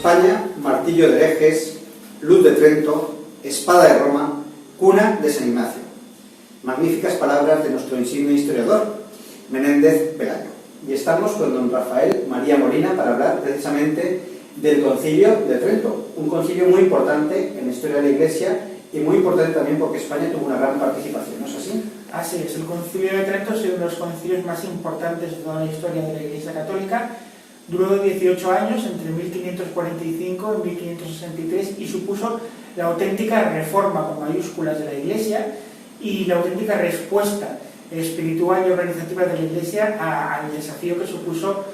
España, martillo de herejes, luz de Trento, espada de Roma, cuna de San Ignacio. Magníficas palabras de nuestro insigne historiador, Menéndez Pelayo. Y estamos con don Rafael María Molina para hablar precisamente del Concilio de Trento, un concilio muy importante en la historia de la Iglesia y muy importante también porque España tuvo una gran participación, ¿no es así? Así es, el Concilio de Trento es uno de los concilios más importantes de toda la historia de la Iglesia Católica. Duró 18 años, entre 1545 y 1563, y supuso la auténtica reforma con mayúsculas de la Iglesia y la auténtica respuesta espiritual y organizativa de la Iglesia al desafío que supuso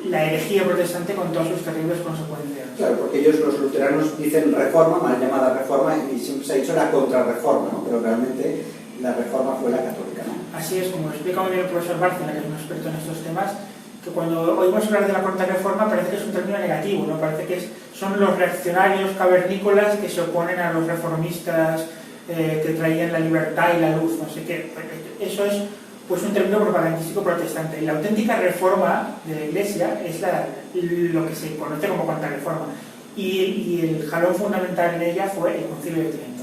la herejía protestante con todas sus terribles consecuencias. Claro, porque ellos, los luteranos, dicen reforma, mal llamada reforma, y siempre se ha dicho la contrarreforma, ¿no? Pero realmente la reforma fue la católica, ¿no? Así es, como explica muy bien el profesor Bárcena, que es un experto en estos temas, que cuando oímos hablar de la contrarreforma parece que es un término negativo, ¿no? Parece que son los reaccionarios cavernícolas que se oponen a los reformistas que traían la libertad y la luz, no sé qué. Eso es pues un término propagandístico protestante. La auténtica reforma de la Iglesia es lo que se conoce como contrarreforma. Y el jalón fundamental en ella fue el Concilio de Trento.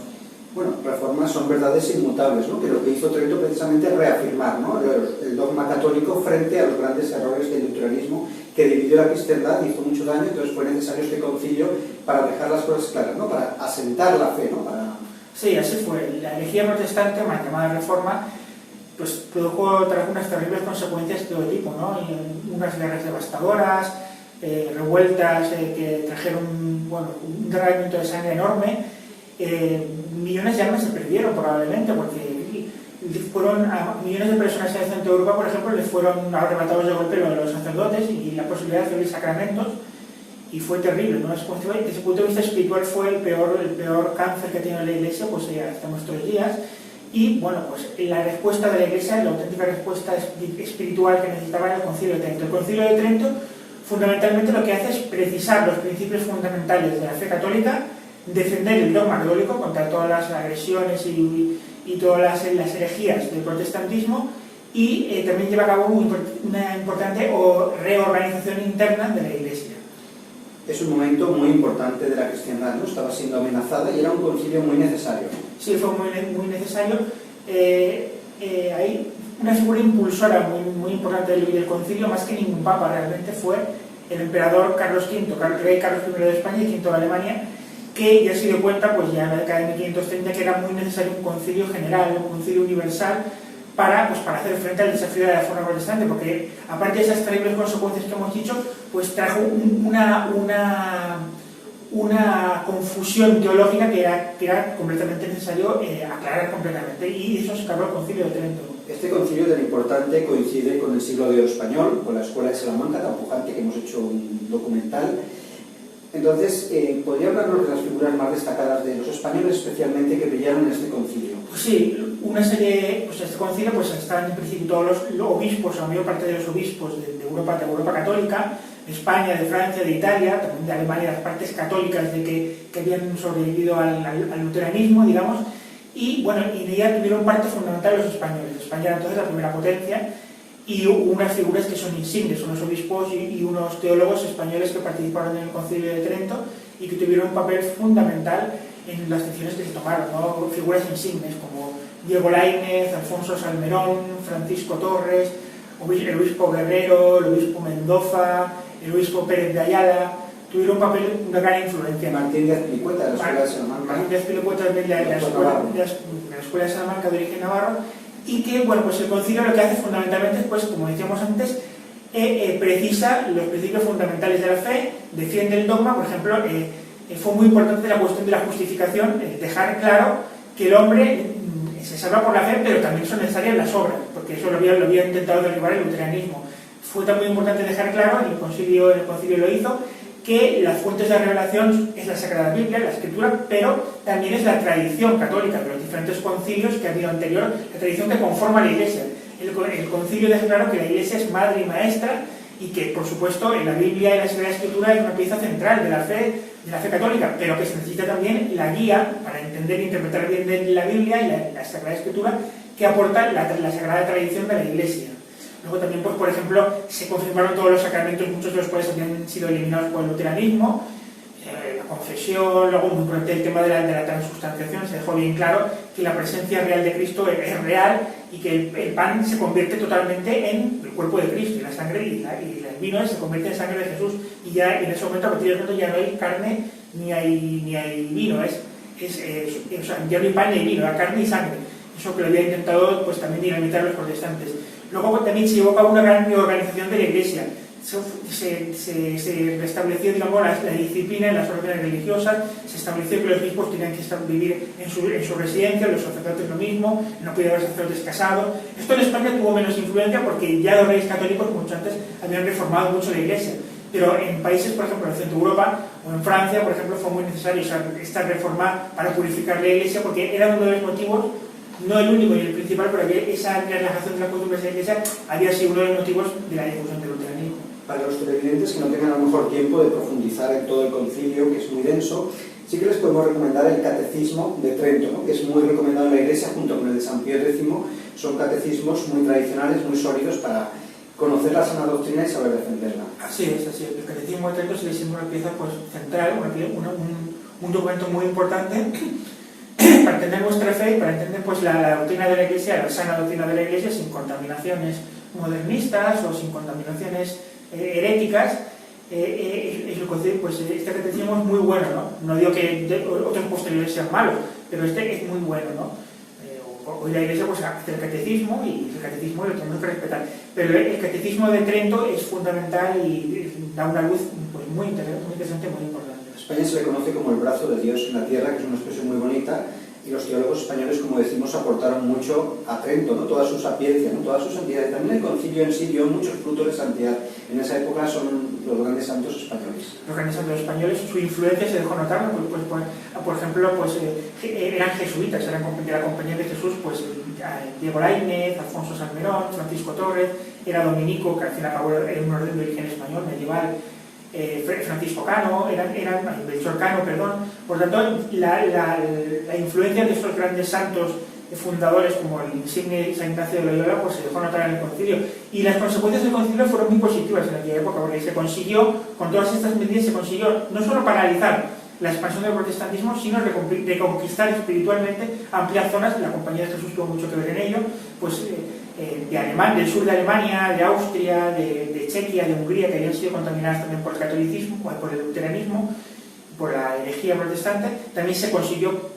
Bueno, reformas son verdades inmutables, ¿no? Que lo que hizo Trento precisamente es reafirmar, ¿no?, el dogma católico frente a los grandes errores del luteranismo que dividió la cristiandad, hizo mucho daño, entonces fue necesario este concilio para dejar las cosas claras, ¿no?, para asentar la fe, ¿no? Sí, así fue. La herejía protestante, mal llamada reforma, pues trajo unas terribles consecuencias de todo tipo, ¿no? Y unas guerras devastadoras, revueltas que trajeron un derramamiento de sangre enorme. Millones de almas se perdieron probablemente porque millones de personas en el centro de Europa, por ejemplo, les fueron arrebatados de golpe los sacerdotes y la posibilidad de recibir sacramentos, y fue terrible, ¿no? Desde ese punto de vista espiritual fue el peor cáncer que ha tenido la Iglesia pues hasta nuestros días. Y bueno, pues la respuesta de la Iglesia, la auténtica respuesta espiritual que necesitaba era el Concilio de Trento. El Concilio de Trento fundamentalmente lo que hace es precisar los principios fundamentales de la fe católica, defender el dogma católico contra todas las agresiones y todas las herejías del protestantismo, y también lleva a cabo una importante reorganización interna de la Iglesia. Es un momento muy importante de la cristiandad, ¿no? Estaba siendo amenazada y era un concilio muy necesario, ¿no? Sí, fue muy necesario. Hay una figura impulsora muy importante del concilio, más que ningún papa realmente, fue el emperador Carlos V, rey Carlos I de España y V de Alemania, que ya se dio cuenta, pues ya en la década de 1530, que era muy necesario un concilio general, un concilio universal, para hacer frente al desafío de la reforma protestante, porque aparte de esas terribles consecuencias que hemos dicho, pues trajo una confusión teológica que era completamente necesario aclarar completamente, y eso se acabó el Concilio de Trento. Este concilio tan importante coincide con el siglo de oro español, con la Escuela de Salamanca, tan pujante, que hemos hecho un documental. Entonces, ¿podría hablarnos de las figuras más destacadas de los españoles, especialmente, que brillaron en este concilio? Pues sí, una serie, pues este concilio pues están en principio todos los obispos, la mayor parte de los obispos de Europa Católica, de España, de Francia, de Italia, también de Alemania, las partes católicas que habían sobrevivido al luteranismo, digamos, y bueno, y en ella tuvieron parte fundamental los españoles. España era entonces la primera potencia, y hubo unas figuras que son insignes, unos obispos y unos teólogos españoles que participaron en el Concilio de Trento y que tuvieron un papel fundamental en las decisiones que se tomaron, ¿no? Figuras insignes como Diego Laínez, Alfonso Salmerón, Francisco Torres, el obispo Guerrero, el obispo Mendoza, el obispo Pérez de Ayala, tuvieron una gran influencia. Martín Díaz Pilicueta, de la Escuela de Salamanca. Martín Díaz Pilicueta, de la Escuela de Salamanca de origen navarro. Y que, bueno, pues el concilio lo que hace fundamentalmente, pues como decíamos antes, precisa los principios fundamentales de la fe, defiende el dogma. Por ejemplo, fue muy importante la cuestión de la justificación, dejar claro que el hombre se salva por la fe, pero también son necesarias las obras, porque eso lo había intentado derribar el luteranismo. Fue también importante dejar claro, el concilio lo hizo, que las fuentes de la revelación es la Sagrada Biblia, la Escritura, pero también es la tradición católica de los diferentes concilios que ha habido anterior, la tradición que conforma la Iglesia. El concilio deja claro que la Iglesia es madre y maestra, y que, por supuesto, en la Biblia y la Sagrada Escritura es una pieza central de la fe católica, pero que se necesita también la guía para entender e interpretar bien la Biblia y la Sagrada Escritura que aporta la sagrada tradición de la Iglesia. Luego también, pues, por ejemplo, se confirmaron todos los sacramentos, muchos de los cuales habían sido eliminados por el luteranismo. confesión, luego muy importante el tema de la transubstanciación, se dejó bien claro que la presencia real de Cristo es real y que el pan se convierte totalmente en el cuerpo de Cristo, y la sangre y el vino se convierte en sangre de Jesús, y ya en ese momento, a partir de ese momento, ya no hay carne ni hay vino, o sea, ya no hay pan ni hay vino, hay carne y sangre. Eso que lo había intentado pues también dinamitar los protestantes. Luego también se llevó a cabo una gran reorganización de la Iglesia. Se restableció, digamos, la disciplina en las órdenes religiosas, se estableció que los obispos tenían que vivir en su residencia, los sacerdotes lo mismo, no podía haber sacerdotes casados. Esto en España tuvo menos influencia porque ya los reyes católicos, mucho antes, habían reformado mucho la Iglesia. Pero en países, por ejemplo, en el centro de Europa o en Francia, por ejemplo, fue muy necesario esta reforma para purificar la Iglesia, porque era uno de los motivos, no el único ni el principal, pero que esa relajación de la costumbre de la Iglesia había sido uno de los motivos de la difusión del luteranismo. Para los televidentes que no tengan a lo mejor tiempo de profundizar en todo el concilio, que es muy denso, sí que les podemos recomendar el Catecismo de Trento, ¿no? Que es muy recomendado en la Iglesia, junto con el de San Pío X. Son catecismos muy tradicionales, muy sólidos para conocer la sana doctrina y saber defenderla. Así es. El Catecismo de Trento sigue siendo una pieza pues, central, un documento muy importante para entender nuestra fe y para entender pues, la doctrina de la Iglesia, la sana doctrina de la Iglesia, sin contaminaciones modernistas o sin contaminaciones heréticas. Pues este catecismo es muy bueno, ¿no? No digo que otros posteriores sean malos, pero este es muy bueno, ¿no? Hoy la Iglesia pues hace el catecismo y el catecismo lo tenemos que respetar, pero el catecismo de Trento es fundamental y da una luz pues, muy interesante, muy importante. En España se le conoce como el brazo de Dios en la tierra, que es una expresión muy bonita, y los teólogos españoles, como decimos, aportaron mucho a Trento, ¿no? Toda su sapiencia, ¿no? Toda su santidad. También el concilio en sí dio muchos frutos de santidad. En esa época son los grandes santos españoles. Los grandes santos españoles, su influencia se dejó notar, por ejemplo, eran jesuitas, eran de la Compañía de Jesús, Diego Laínez, Alfonso Salmerón, Francisco Torres, era dominico, que al fin y al cabo era un orden de origen español medieval, Francisco Cano, Melchor Cano, perdón. Por lo tanto, la influencia de estos grandes santos fundadores como el insigne San Ignacio de Loyola pues se dejó notar en el concilio, y las consecuencias del concilio fueron muy positivas en aquella época, porque se consiguió, con todas estas medidas se consiguió no solo paralizar la expansión del protestantismo, sino reconquistar espiritualmente amplias zonas. La Compañía de Jesús tuvo mucho que ver en ello, pues del sur de Alemania, de Austria, de Chequia, de Hungría, que habían sido contaminadas también por el catolicismo, por el luteranismo, por la herejía protestante. También se consiguió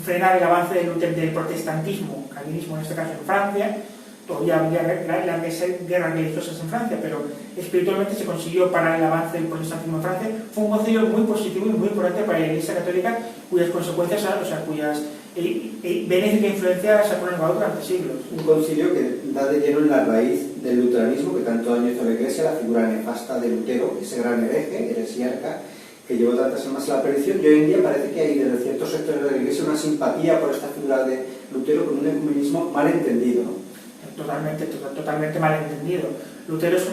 frenar el avance del protestantismo, calvinismo en este caso en Francia. Todavía había guerras religiosas en Francia, pero espiritualmente se consiguió parar el avance del protestantismo en Francia. Fue un concilio muy positivo y muy importante para la Iglesia Católica, cuyas consecuencias, cuyas benéfica influencia se ha prolongado durante siglos. Un concilio que da de lleno en la raíz del luteranismo que tanto daño hizo a la Iglesia, la figura nefasta de Lutero, ese gran hereje, heresiarca, que llevó tantas almas a la perdición, y hoy en día parece que hay desde ciertos sectores de la Iglesia una simpatía por esta figura de Lutero con un ecumenismo mal entendido, ¿no? Totalmente mal entendido. Lutero es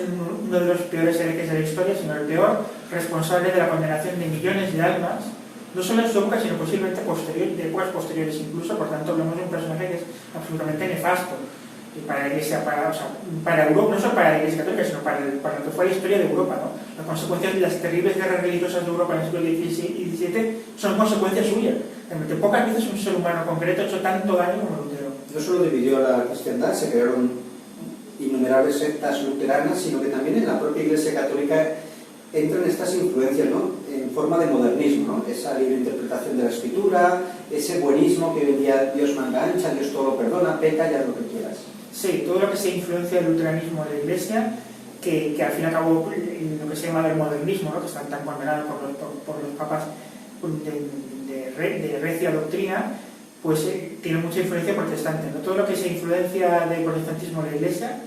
uno de los peores herejes de la historia, sino el peor responsable de la condenación de millones de almas, no solo en su época, sino posiblemente de épocas posteriores incluso. Por tanto, hablamos de un personaje que es absolutamente nefasto para la Iglesia, para Europa, no solo para la Iglesia Católica, sino para lo que fue la historia de Europa, ¿no? Las consecuencias de las terribles guerras religiosas de Europa en el siglo XVI y XVII son consecuencias suyas. Realmente, pocas veces un ser humano concreto ha hecho tanto daño como Lutero. No solo dividió la cristiandad, se crearon innumerables sectas luteranas, sino que también en la propia Iglesia Católica entran estas influencias, ¿no? En forma de modernismo, ¿no? Esa libre interpretación de la Escritura, ese buenismo que hoy en día Dios manga ancha, Dios todo lo perdona, peca y haz lo que quieras. Sí, todo lo que se influencia del luteranismo de la Iglesia, que al fin y al cabo lo que se llama el modernismo, ¿no? Que están tan condenados por los papas de recia doctrina, pues tiene mucha influencia protestante, ¿no? Todo lo que se influencia del protestantismo de la Iglesia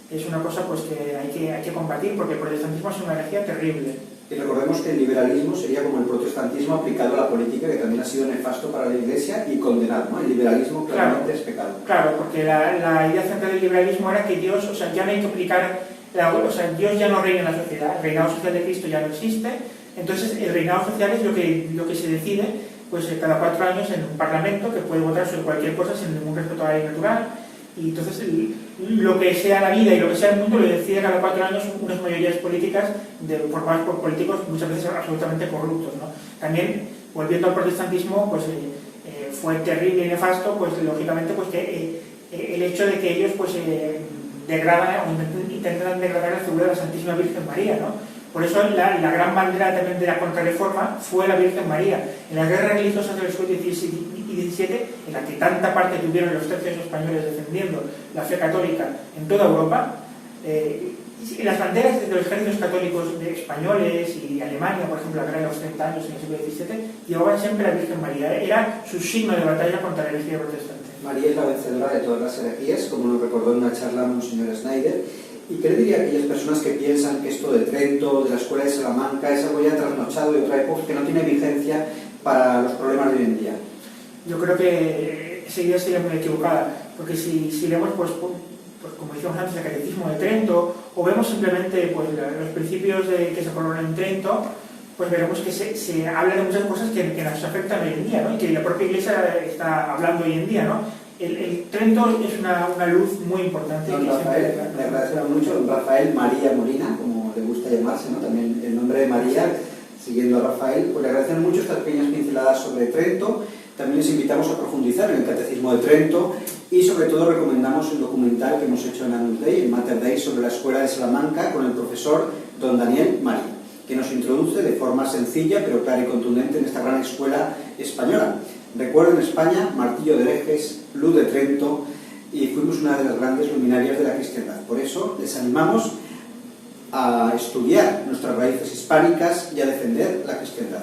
es una cosa pues que hay que combatir, porque el protestantismo es una herejía terrible. Y recordemos que el liberalismo sería como el protestantismo aplicado a la política, que también ha sido nefasto para la Iglesia y condenado, ¿no? El liberalismo claramente es pecado. Claro, porque la idea central del liberalismo era que Dios, ya no hay que aplicar, Dios ya no reina en la sociedad, el reinado social de Cristo ya no existe. Entonces el reinado social es lo que se decide pues cada 4 años en un parlamento, que puede votar sobre cualquier cosa sin ningún respeto a la ley natural, Y entonces lo que sea la vida y lo que sea el mundo lo decide cada 4 años unas mayorías políticas formadas por políticos muchas veces absolutamente corruptos, ¿no? También, volviendo al protestantismo, pues fue terrible y nefasto, pues lógicamente pues que el hecho de que ellos pues degradan o intentan degradar la figura de la Santísima Virgen María, ¿no? Por eso la gran bandera también de la contrarreforma fue la Virgen María. En las guerras religiosas del siglo XVI y XVII, en la que tanta parte tuvieron los tercios españoles defendiendo la fe católica en toda Europa, las banderas de los ejércitos católicos españoles y Alemania, por ejemplo, la guerra de los 30 años en el siglo XVII, llevaban siempre la Virgen María. Era su signo de batalla contra la herejía protestante. María es la vencedora de todas las herejías, como nos recordó en una charla Monseñor Schneider. ¿Y qué le diría a aquellas personas que piensan que esto de Trento, de la Escuela de Salamanca, es algo ya trasnochado de otra época que no tiene vigencia para los problemas de hoy en día? Yo creo que esa idea sería muy equivocada, porque si leemos, pues como decíamos antes, el Catecismo de Trento, o vemos simplemente pues, los principios que se aprobaron en Trento, pues veremos que se habla de muchas cosas que nos afectan hoy en día, ¿no? Y que la propia Iglesia está hablando hoy en día, ¿no? El Trento es una luz muy importante. Don Rafael, le agradecemos mucho. Don Rafael María Molina, como le gusta llamarse, ¿no? También el nombre de María, siguiendo a Rafael, pues le agradecemos mucho estas pequeñas pinceladas sobre Trento. También les invitamos a profundizar en el Catecismo de Trento y sobre todo recomendamos el documental que hemos hecho en Agnus Dei, en Mater Dei, sobre la Escuela de Salamanca con el profesor don Daniel Marín, que nos introduce de forma sencilla pero clara y contundente en esta gran escuela española. Recuerdo en España, martillo de herejes, luz de Trento, y fuimos una de las grandes luminarias de la cristiandad. Por eso les animamos a estudiar nuestras raíces hispánicas y a defender la cristiandad.